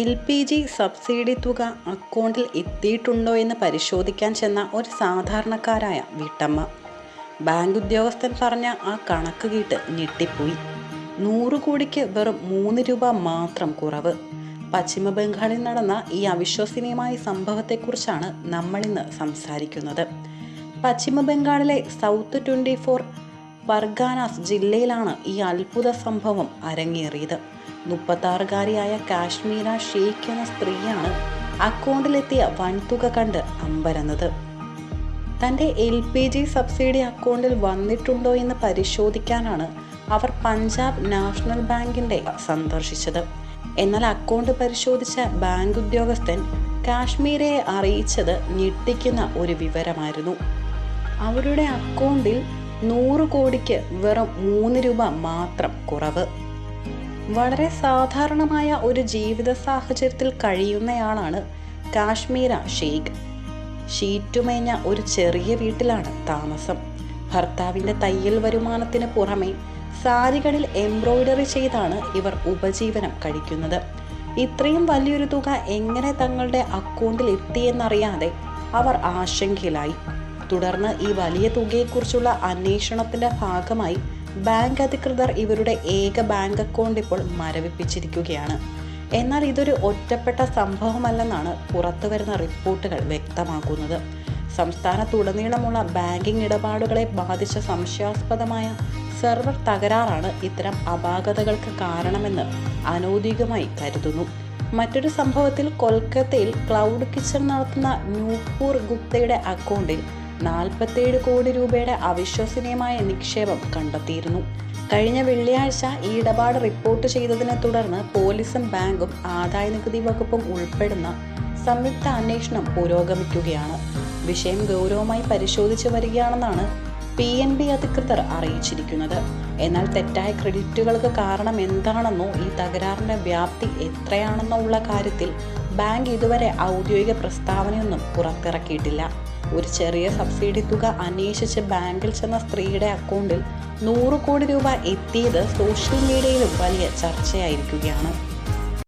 LPG subsidy തുക അക്കൗണ്ടിൽ എത്തിയിട്ടുണ്ടോ എന്ന് പരിശോധിക്കാൻ ചെന്ന ഒരു സാധാരണക്കാരായ വീട്ടമ്മ. ബാങ്ക് ഉദ്യോഗസ്ഥൻ പറഞ്ഞ ആ കണക്ക് കേട്ട് ഞെട്ടിപ്പോയി. 100 കോടിക്ക് വെറും 3 രൂപ മാത്രം കുറവ്. പശ്ചിമ ബംഗാളിൽ നടന്ന ഈ അവിശ്വസനീയമായ സംഭവത്തെക്കുറിച്ചാണ് നമ്മളിന്ന് സംസാരിക്കുന്നത്. പശ്ചിമ ബംഗാളിലെ സൗത്ത് 24 പർഗാനാസ് ജില്ലയിലാണ് ഈ അത്ഭുത സംഭവം അരങ്ങേറിയത്. 36-കാരിയായ കാശ്മീര ഷെയ്ഖ് എന്ന സ്ത്രീയാണ് അക്കൗണ്ടിലെത്തിയ വൻതുക കണ്ട് അമ്പരന്നത്. തൻ്റെ LPG സബ്സിഡി അക്കൗണ്ടിൽ വന്നിട്ടുണ്ടോ എന്ന് പരിശോധിക്കാനാണ് അവർ പഞ്ചാബ് നാഷണൽ ബാങ്കിൻ്റെ സന്ദർശിച്ചത്. എന്നാൽ അക്കൗണ്ട് പരിശോധിച്ച ബാങ്ക് ഉദ്യോഗസ്ഥൻ കാശ്മീരയെ അറിയിച്ചത് ഞെട്ടിക്കുന്ന ഒരു വിവരമായിരുന്നു. അവരുടെ അക്കൗണ്ടിൽ 100 കോടിക്ക് വെറും 3 രൂപ മാത്രം കുറവ്. വളരെ സാധാരണമായ ഒരു ജീവിത സാഹചര്യത്തിൽ കഴിയുന്നയാളാണ് കാശ്മീര ഷെയ്ഖ്. ഷീറ്റുമേഞ്ഞ ഒരു ചെറിയ വീട്ടിലാണ് താമസം. ഭർത്താവിൻ്റെ തയ്യൽ വരുമാനത്തിന് പുറമെ സാരികളിൽ എംബ്രോയിഡറി ചെയ്താണ് ഇവർ ഉപജീവനം കഴിക്കുന്നത്. ഇത്രയും വലിയൊരു തുക എങ്ങനെ തങ്ങളുടെ അക്കൗണ്ടിൽ എത്തിയെന്നറിയാതെ അവർ ആശങ്കയിലായി. തുടർന്ന് ഈ വലിയ തുകയെക്കുറിച്ചുള്ള അന്വേഷണത്തിൻ്റെ ഭാഗമായി ബാങ്ക് അധികൃതർ ഇവരുടെ ഏക ബാങ്ക് അക്കൗണ്ട് ഇപ്പോൾ മരവിപ്പിച്ചിരിക്കുകയാണ്. എന്നാൽ ഇതൊരു ഒറ്റപ്പെട്ട സംഭവമല്ലെന്നാണ് പുറത്തുവരുന്ന റിപ്പോർട്ടുകൾ വ്യക്തമാക്കുന്നത്. സംസ്ഥാനത്തുടനീളമുള്ള ബാങ്കിംഗ് ഇടപാടുകളെ ബാധിച്ച സംശയാസ്പദമായ സെർവർ തകരാറാണ് ഇത്തരം അപാകതകൾക്ക് കാരണമെന്ന് അനൗദ്യോഗികമായി കരുതുന്നു. മറ്റൊരു സംഭവത്തിൽ കൊൽക്കത്തയിൽ ക്ലൗഡ് കിച്ചൺ നടത്തുന്ന നൂപുർ ഗുപ്തയുടെ അക്കൗണ്ടിൽ 47 കോടി രൂപയുടെ അവിശ്വസനീയമായ നിക്ഷേപം കണ്ടെത്തിയിരുന്നു. കഴിഞ്ഞ വെള്ളിയാഴ്ച ഈ ഇടപാട് റിപ്പോർട്ട് ചെയ്തതിനെ തുടർന്ന് പോലീസും ബാങ്കും ആദായനികുതി വകുപ്പും ഉൾപ്പെടുന്ന സംയുക്ത അന്വേഷണം പുരോഗമിക്കുകയാണ്. വിഷയം ഗൗരവമായി പരിശോധിച്ചു വരികയാണെന്നാണ് PNB അധികൃതർ അറിയിച്ചിരിക്കുന്നത്. എന്നാൽ തെറ്റായ ക്രെഡിറ്റുകൾക്ക് കാരണം എന്താണെന്നോ ഈ തകരാറിൻ്റെ വ്യാപ്തി എത്രയാണെന്നോ ഉള്ള കാര്യത്തിൽ ബാങ്ക് ഇതുവരെ ഔദ്യോഗിക പ്രസ്താവനയൊന്നും പുറത്തിറക്കിയിട്ടില്ല. ഒരു ചെറിയ സബ്സിഡി തുക അന്വേഷിച്ച് ബാങ്കിൽ ചെന്ന സ്ത്രീയുടെ അക്കൗണ്ടിൽ 100 കോടി രൂപ എത്തിയത് സോഷ്യൽ മീഡിയയിലും വലിയ ചർച്ചയായിരിക്കുകയാണ്.